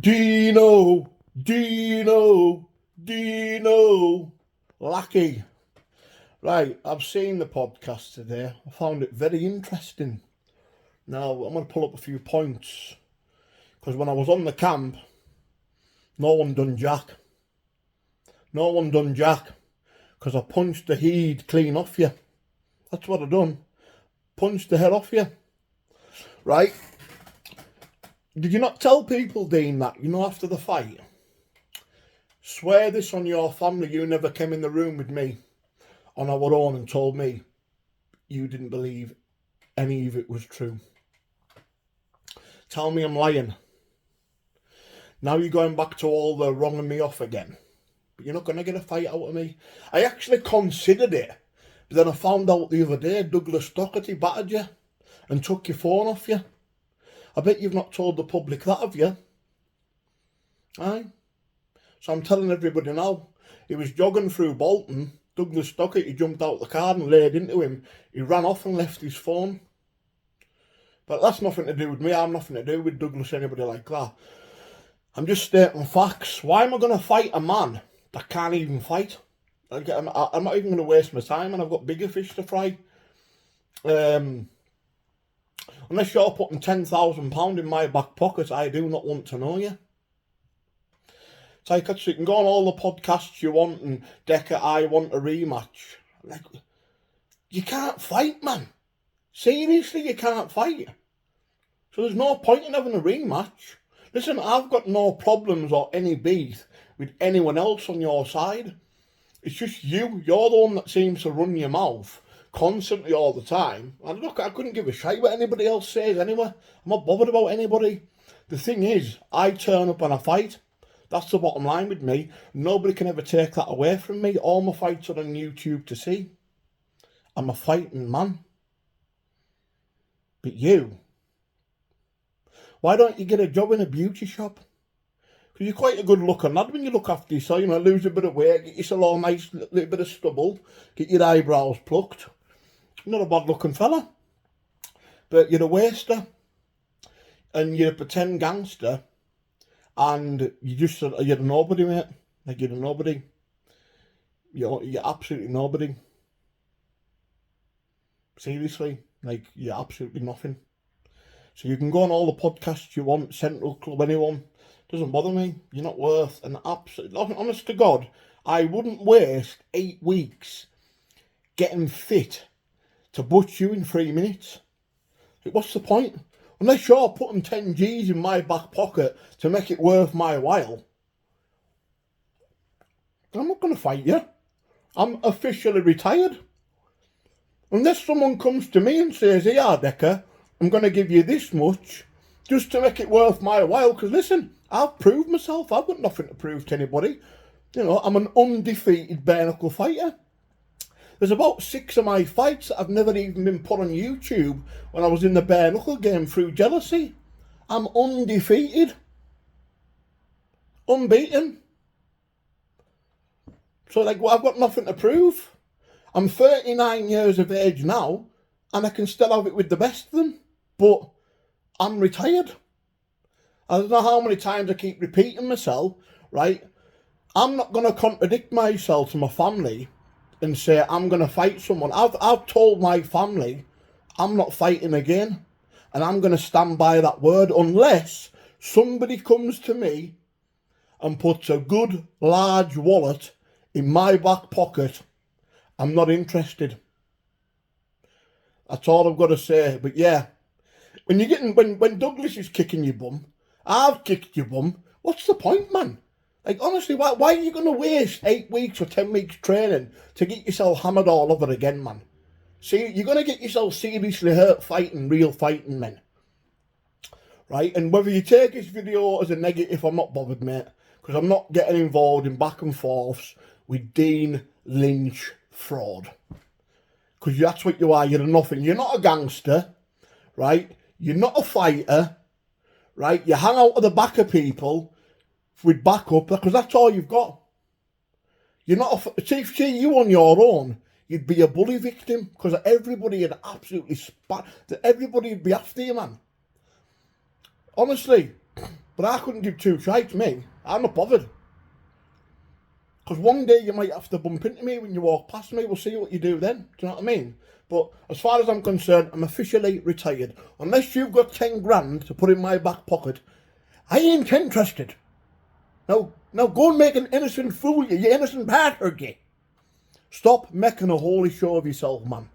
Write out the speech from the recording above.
Dino, Lackey. Right, I've seen the podcast today. I found it very interesting. Now, I'm going to pull up a few points. Because when I was on the camp, no one done jack. Because I punched the head clean off you. That's what I done. Punched the head off you. Right? Did you not tell people, Dean, that, after the fight? Swear this on your family you never came in the room with me on our own and told me you didn't believe any of it was true. Tell me I'm lying. Now you're going back to all the wronging me off again. But you're not going to get a fight out of me. I actually considered it. But then I found out the other day Douglas Doherty battered you and took your phone off you. I bet you've not told the public that, have you? Aye. So I'm telling everybody now. He was jogging through Bolton. Douglas Doherty jumped out the car and laid into him. He ran off and left his phone. But that's nothing to do with me. I'm nothing to do with Douglas, anybody like that. I'm just stating facts. Why am I going to fight a man that can't even fight? I'm not even going to waste my time, and I've got bigger fish to fry. Unless you're putting £10,000 in my back pocket, I do not want to know you. It's like, you can go on all the podcasts you want, and Decca, I want a rematch. Like, you can't fight, man. Seriously, you can't fight. So there's no point in having a rematch. Listen, I've got no problems or any beef with anyone else on your side. It's just you. You're the one that seems to run your mouth constantly all the time. And look, I couldn't give a shit what anybody else says anyway. I'm not bothered about anybody. The thing is, I turn up and I fight. That's the bottom line with me. Nobody can ever take that away from me. All my fights are on YouTube to see. I'm a fighting man. But you, why don't you get a job in a beauty shop? Because you're quite a good looking lad when you look after yourself, lose a bit of weight, get yourself all nice, little bit of stubble, get your eyebrows plucked. Not a bad looking fella. But you're a waster. And you're a pretend gangster. And you're a nobody, mate. Like, you're a nobody. You're absolutely nobody. Seriously. Like, you're absolutely nothing. So you can go on all the podcasts you want, Central Club, anyone. Doesn't bother me. You're not worth an absolute... Honest to God, I wouldn't waste 8 weeks getting fit to butch you in 3 minutes. What's the point? Unless you're putting 10 G's in my back pocket to make it worth my while, I'm not going to fight you. I'm officially retired. Unless someone comes to me and says, "Here, Decca, I'm going to give you this much just to make it worth my while." Because listen, I've proved myself. I've got nothing to prove to anybody. I'm an undefeated bare knuckle fighter. There's about 6 of my fights that have never even been put on YouTube when I was in the bare knuckle game through jealousy. I'm undefeated. Unbeaten. So, I've got nothing to prove. I'm 39 years of age now, and I can still have it with the best of them. But I'm retired. I don't know how many times I keep repeating myself, right? I'm not going to contradict myself to my family and say I'm going to fight someone. I've told my family I'm not fighting again. And I'm going to stand by that word unless somebody comes to me and puts a good large wallet in my back pocket. I'm not interested. That's all I've got to say. But yeah, when Douglas is kicking your bum, I've kicked your bum. What's the point, man? Like, honestly, why are you going to waste 8 weeks or 10 weeks training to get yourself hammered all over again, man? See, you're going to get yourself seriously hurt fighting real fighting men. Right? And whether you take this video as a negative, I'm not bothered, mate. Because I'm not getting involved in back and forths with Dean Lynch fraud. Because that's what you are. You're a nothing. You're not a gangster. Right? You're not a fighter. Right? You hang out at the back of people with backup, because that's all you've got. You're not see you on your own, you'd be a bully victim, because everybody would absolutely everybody would be after you, man. Honestly, But I couldn't give two shites, me. I'm not bothered. Because one day you might have to bump into me when you walk past me. We'll see what you do then. Do you know what I mean? But as far as I'm concerned, I'm officially retired. Unless you've got 10 grand to put in my back pocket, I ain't interested. Now go and make an innocent fool, you innocent bastard. Stop making a holy show of yourself, man.